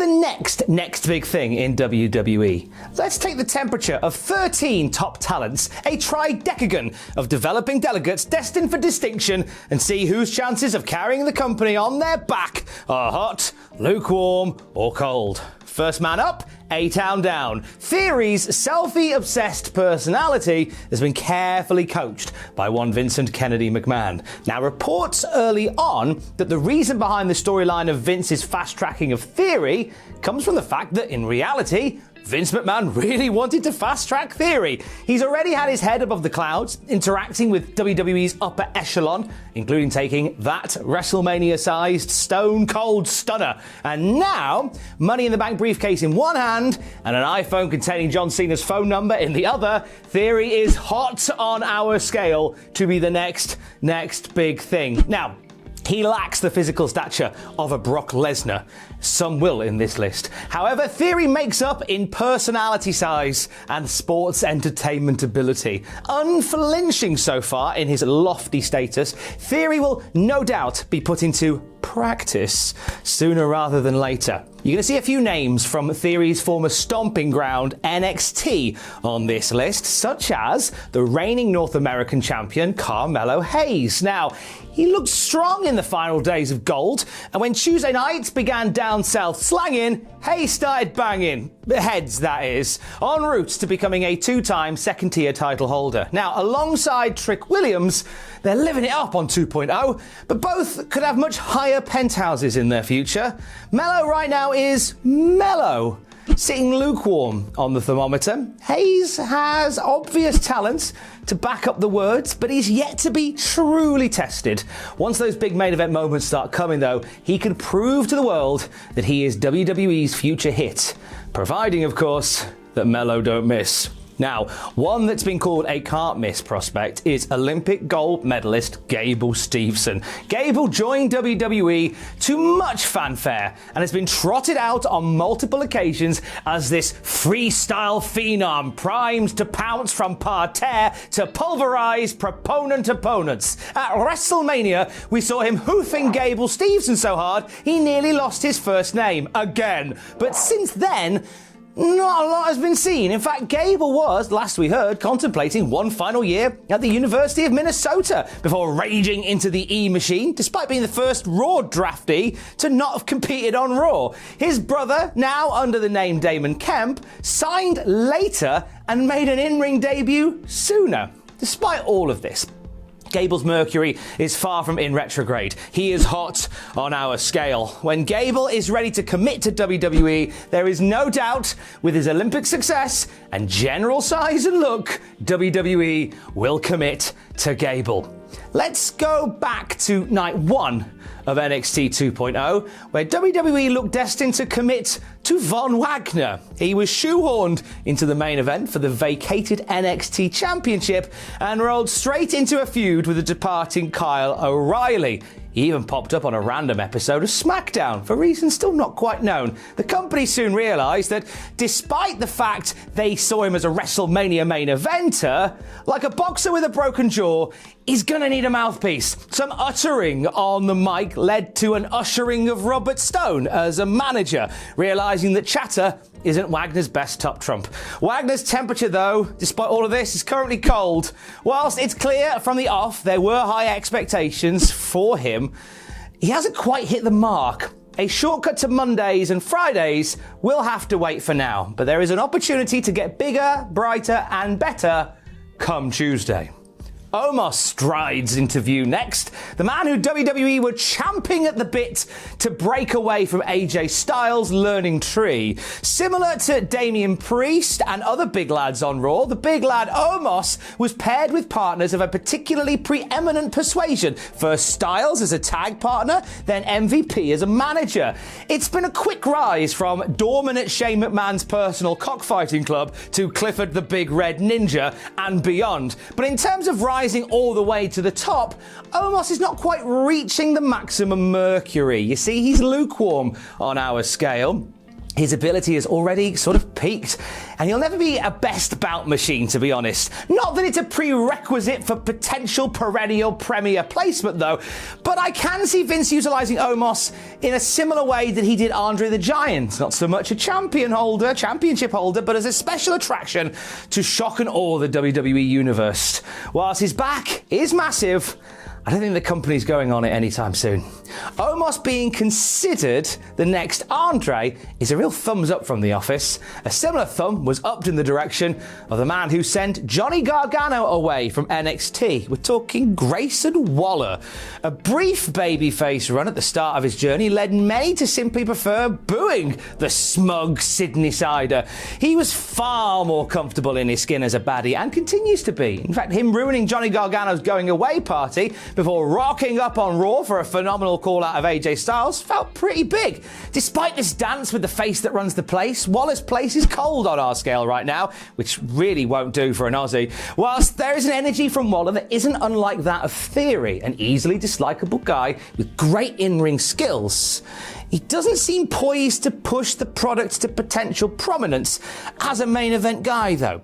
the next big thing in WWE? Let's take the temperature of 13 top talents, a tridecagon of developing delegates destined for distinction, and see whose chances of carrying the company on their back are hot, lukewarm, or cold. First man up, A-Town down. Theory's selfie-obsessed personality has been carefully coached by one Vincent Kennedy McMahon. Now, reports early on that the reason behind the storyline of Vince's fast-tracking of Theory comes from the fact that, in reality, Vince McMahon really wanted to fast-track Theory. He's already had his head above the clouds, interacting with WWE's upper echelon, including taking that WrestleMania-sized Stone Cold Stunner. And now, Money in the Bank briefcase in one hand and an iPhone containing John Cena's phone number in the other, Theory is hot on our scale to be the next big thing. Now, he lacks the physical stature of a Brock Lesnar. Some will in this list. However, Theory makes up in personality size and sports entertainment ability. Unflinching so far in his lofty status, Theory will no doubt be put into practice sooner rather than later. You're going to see a few names from Theory's former stomping ground, NXT, on this list, such as the reigning North American champion, Carmelo Hayes. Now, he looked strong in the final days of Gold, and when Tuesday nights began down south slanging, Hayes started banging. Heads, that is, en route to becoming a two-time second-tier title holder. Now, alongside Trick Williams, they're living it up on 2.0, but both could have much higher penthouses in their future. Mello right now is mellow, sitting lukewarm on the thermometer. Hayes has obvious talent to back up the words, but he's yet to be truly tested. Once those big main event moments start coming, though, he can prove to the world that he is WWE's future hit, providing, of course, that Mello don't miss. Now, one that's been called a can't-miss prospect is Olympic gold medalist Gable Steveson. Gable joined WWE to much fanfare and has been trotted out on multiple occasions as this freestyle phenom primed to pounce from parterre to pulverize proponent opponents. At WrestleMania, we saw him hoofing Gable Steveson so hard he nearly lost his first name again. But since then, not a lot has been seen. In fact, Gable was, last we heard, contemplating one final year at the University of Minnesota before raging into the E-Machine, despite being the first Raw draftee to not have competed on Raw. His brother, now under the name Damon Kemp, signed later and made an in-ring debut sooner. Despite all of this, Gable's Mercury is far from in retrograde. He is hot on our scale. When Gable is ready to commit to WWE, there is no doubt, with his Olympic success and general size and look, WWE will commit to Gable. Let's go back to night one of NXT 2.0, where WWE looked destined to commit to Von Wagner. He was shoehorned into the main event for the vacated NXT Championship and rolled straight into a feud with the departing Kyle O'Reilly. He even popped up on a random episode of SmackDown for reasons still not quite known. The company soon realised that despite the fact they saw him as a WrestleMania main eventer, like a boxer with a broken jaw, he's gonna need a mouthpiece. Some uttering on the mic led to an ushering of Robert Stone as a manager, realising that chatter isn't Wagner's best top trump. Wagner's temperature, though, despite all of this, is currently cold. Whilst it's clear from the off there were high expectations for him, he hasn't quite hit the mark. A shortcut to Mondays and Fridays will have to wait for now, but there is an opportunity to get bigger, brighter, and better come Tuesday. Omos strides into view next. The man who WWE were champing at the bit to break away from AJ Styles' learning tree. Similar to Damian Priest and other big lads on Raw, the big lad Omos was paired with partners of a particularly preeminent persuasion. First Styles as a tag partner, then MVP as a manager. It's been a quick rise from dormant at Shane McMahon's personal cockfighting club to Clifford the Big Red Ninja and beyond. But in terms of rising all the way to the top, Omos is not quite reaching the maximum mercury. You see, he's lukewarm on our scale. his ability has already sort of peaked, and he'll never be a best bout machine, to be honest. Not that it's a prerequisite for potential perennial premier placement, though, but I can see Vince utilizing Omos in a similar way that he did Andre the Giant. Not so much a championship holder, but as a special attraction to shock and awe the WWE universe. Whilst his back is massive, I don't think the company's going on it anytime soon. Omos being considered the next Andre is a real thumbs up from the office. A similar thumb was upped in the direction of the man who sent Johnny Gargano away from NXT. We're talking Grayson Waller. A brief babyface run at the start of his journey led many to simply prefer booing the smug Sydney Sider. He was far more comfortable in his skin as a baddie and continues to be. In fact, him ruining Johnny Gargano's going away party before rocking up on Raw for a phenomenal call out of AJ Styles felt pretty big. Despite this dance with the face that runs the place, Waller's place is cold on our scale right now, which really won't do for an Aussie. Whilst there is an energy from Waller that isn't unlike that of Theory, an easily dislikable guy with great in-ring skills, he doesn't seem poised to push the product to potential prominence as a main event guy, though.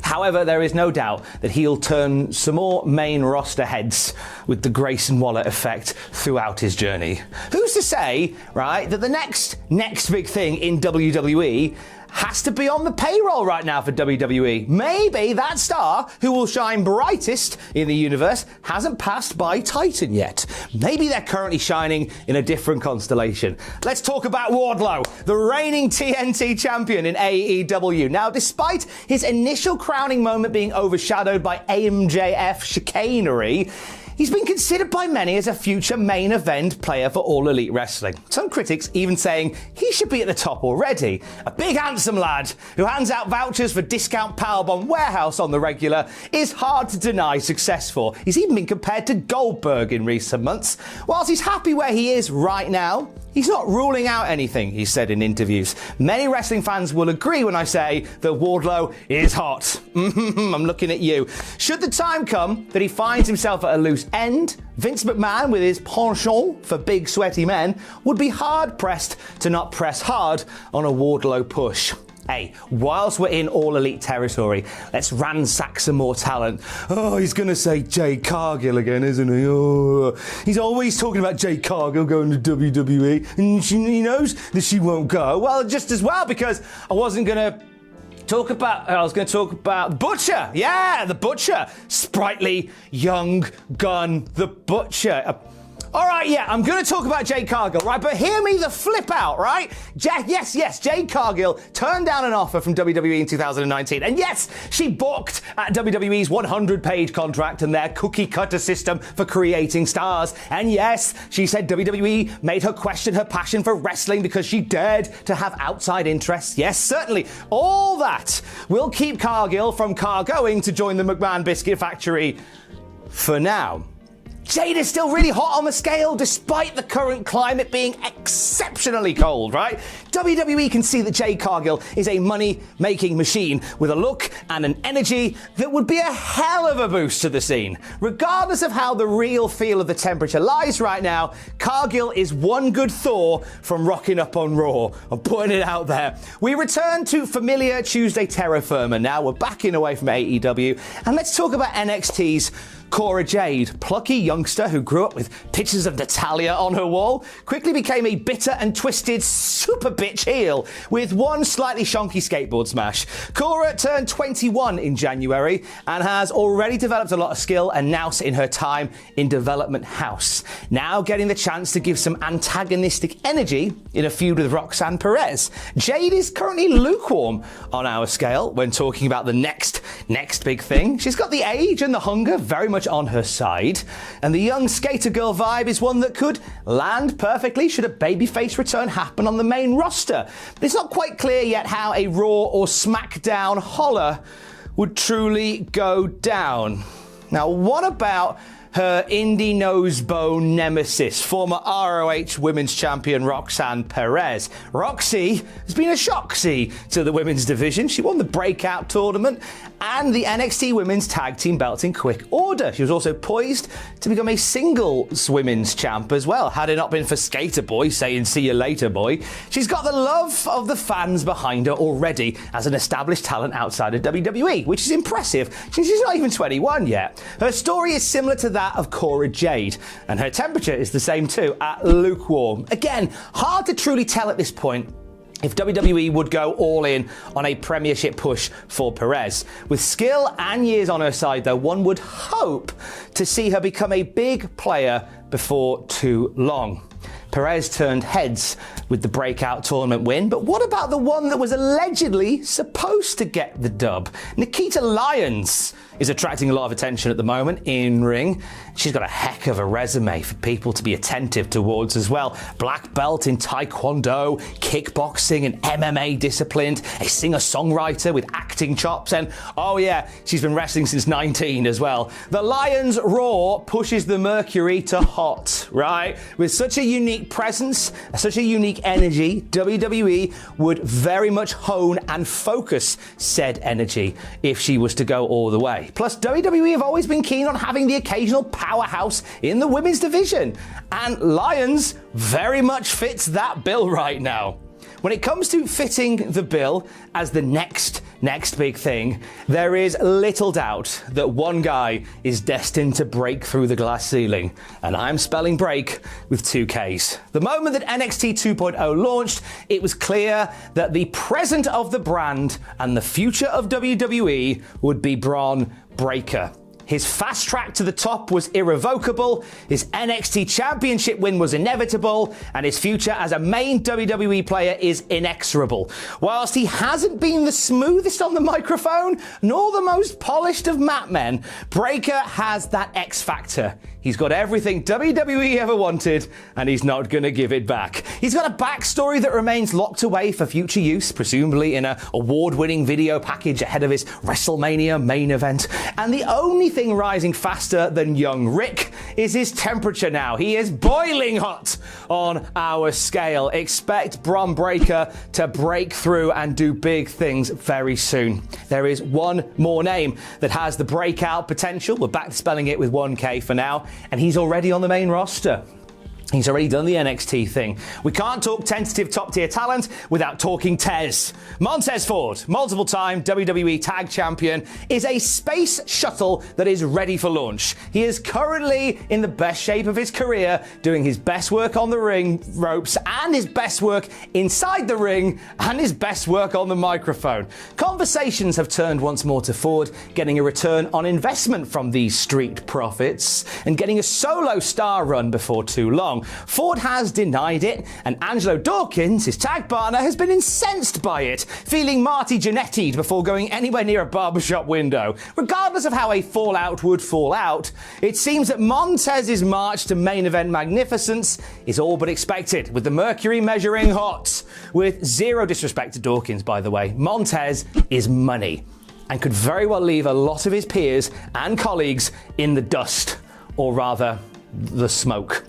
However, there is no doubt that he'll turn some more main roster heads with the Grayson Waller effect throughout his journey. Who's to say, right, that the next big thing in WWE has to be on the payroll right now for WWE. Maybe that star who will shine brightest in the universe hasn't passed by Titan yet. Maybe they're currently shining in a different constellation. Let's talk about Wardlow, the reigning TNT champion in AEW. Now, despite his initial crowning moment being overshadowed by MJF chicanery, he's been considered by many as a future main event player for All Elite Wrestling. Some critics even saying he should be at the top already. A big handsome lad who hands out vouchers for Discount Powerbomb Warehouse on the regular is hard to deny success for. He's even been compared to Goldberg in recent months. Whilst he's happy where he is right now, he's not ruling out anything, he said in interviews. Many wrestling fans will agree when I say that Wardlow is hot. I'm looking at you. Should the time come that he finds himself at a loose end, Vince McMahon, with his penchant for big sweaty men, would be hard-pressed to not press hard on a Wardlow push. Hey, whilst we're in All Elite territory, let's ransack some more talent. Oh, he's going to say Jade Cargill again, isn't he? Oh, he's always talking about Jade Cargill going to WWE, and he knows that she won't go. Well, just as well, because I was going to talk about Butcher. Yeah, the Butcher. Sprightly, young gun, the Butcher. All right, yeah, I'm going to talk about Jade Cargill, right? But hear me the flip out, right? Yes, Jade Cargill turned down an offer from WWE in 2019. And yes, she balked at WWE's 100-page contract and their cookie-cutter system for creating stars. And yes, she said WWE made her question her passion for wrestling because she dared to have outside interests. Yes, certainly. All that will keep Cargill from cargoing to join the McMahon Biscuit Factory for now. Jade is still really hot on the scale despite the current climate being exceptionally cold, right? WWE can see that Jade Cargill is a money-making machine with a look and an energy that would be a hell of a boost to the scene. Regardless of how the real feel of the temperature lies right now, Cargill is one good Thor from rocking up on Raw. I'm putting it out there. We return to familiar Tuesday terra firma now. We're backing away from AEW, and let's talk about NXT's Cora Jade, plucky youngster who grew up with pictures of Natalya on her wall, quickly became a bitter and twisted super bitch heel with one slightly shonky skateboard smash. Cora turned 21 in January and has already developed a lot of skill and nous in her time in Development House. Now getting the chance to give some antagonistic energy in a feud with Roxanne Perez. Jade is currently lukewarm on our scale when talking about the next big thing. She's got the age and the hunger very much on her side, and the young skater girl vibe is one that could land perfectly should a babyface return happen on the main roster. But it's not quite clear yet how a Raw or SmackDown holler would truly go down. Now, what about her indie nosebone nemesis, former ROH Women's Champion Roxanne Perez. Roxy has been a shocksy to the women's division. She won the Breakout tournament and the NXT Women's Tag Team belts in quick order. She was also poised to become a singles women's champ as well, had it not been for Skater Boy saying "see you later, boy." She's got the love of the fans behind her already as an established talent outside of WWE, which is impressive since she's not even 21 yet. Her story is similar to that of Cora Jade, and her temperature is the same too, at lukewarm. Again, hard to truly tell at this point if WWE would go all in on a premiership push for Perez. With skill and years on her side, though, one would hope to see her become a big player before too long. Perez turned heads with the Breakout tournament win, but what about the one that was allegedly supposed to get the dub? Nikkita Lyons is attracting a lot of attention at the moment in ring. She's got a heck of a resume for people to be attentive towards as well. Black belt in Taekwondo, kickboxing and MMA disciplined, a singer-songwriter with acting chops, and oh yeah, she's been wrestling since 19 as well. The Lions Raw pushes the Mercury to hot, right? With such a unique presence, such a unique energy, WWE would very much hone and focus said energy if she was to go all the way. Plus, WWE have always been keen on having the occasional powerhouse in the women's division, and Lyons very much fits that bill right now. When it comes to fitting the bill as the next big thing, there is little doubt that one guy is destined to break through the glass ceiling, and I'm spelling break with 2 Ks. The moment that NXT 2.0 launched, it was clear that the present of the brand and the future of WWE would be Bron Breakker. His fast track to the top was irrevocable, his NXT Championship win was inevitable, and his future as a main WWE player is inexorable. Whilst he hasn't been the smoothest on the microphone, nor the most polished of mat men, Breakker has that X factor. He's got everything WWE ever wanted, and he's not going to give it back. He's got a backstory that remains locked away for future use, presumably in an award-winning video package ahead of his WrestleMania main event. And the only thing rising faster than young Rick is his temperature now. He is boiling hot on our scale. Expect Bron Breakker to break through and do big things very soon. There is one more name that has the breakout potential. We're back to spelling it with 1 K for now. And he's already on the main roster. He's already done the NXT thing. We can't talk tentative top-tier talent without talking Tez. Montez Ford, multiple-time WWE Tag Champion, is a space shuttle that is ready for launch. He is currently in the best shape of his career, doing his best work on the ring ropes and his best work inside the ring and his best work on the microphone. Conversations have turned once more to Ford getting a return on investment from these street profits and getting a solo star run before too long. Ford has denied it, and Angelo Dawkins, his tag partner, has been incensed by it, feeling Marty Jannetti'd before going anywhere near a barbershop window. Regardless of how a fallout would fall out, it seems that Montez's march to main event magnificence is all but expected, with the Mercury measuring hot. With zero disrespect to Dawkins, by the way, Montez is money, and could very well leave a lot of his peers and colleagues in the dust, or rather, the smoke.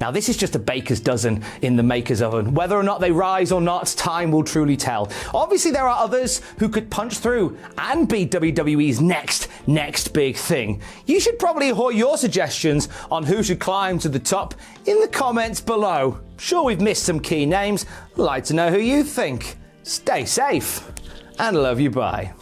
Now, this is just a baker's dozen in the maker's oven. Whether or not they rise or not, time will truly tell. Obviously, there are others who could punch through and be WWE's next big thing. You should probably hear your suggestions on who should climb to the top in the comments below. Sure, we've missed some key names. I'd like to know who you think. Stay safe, and love you, bye.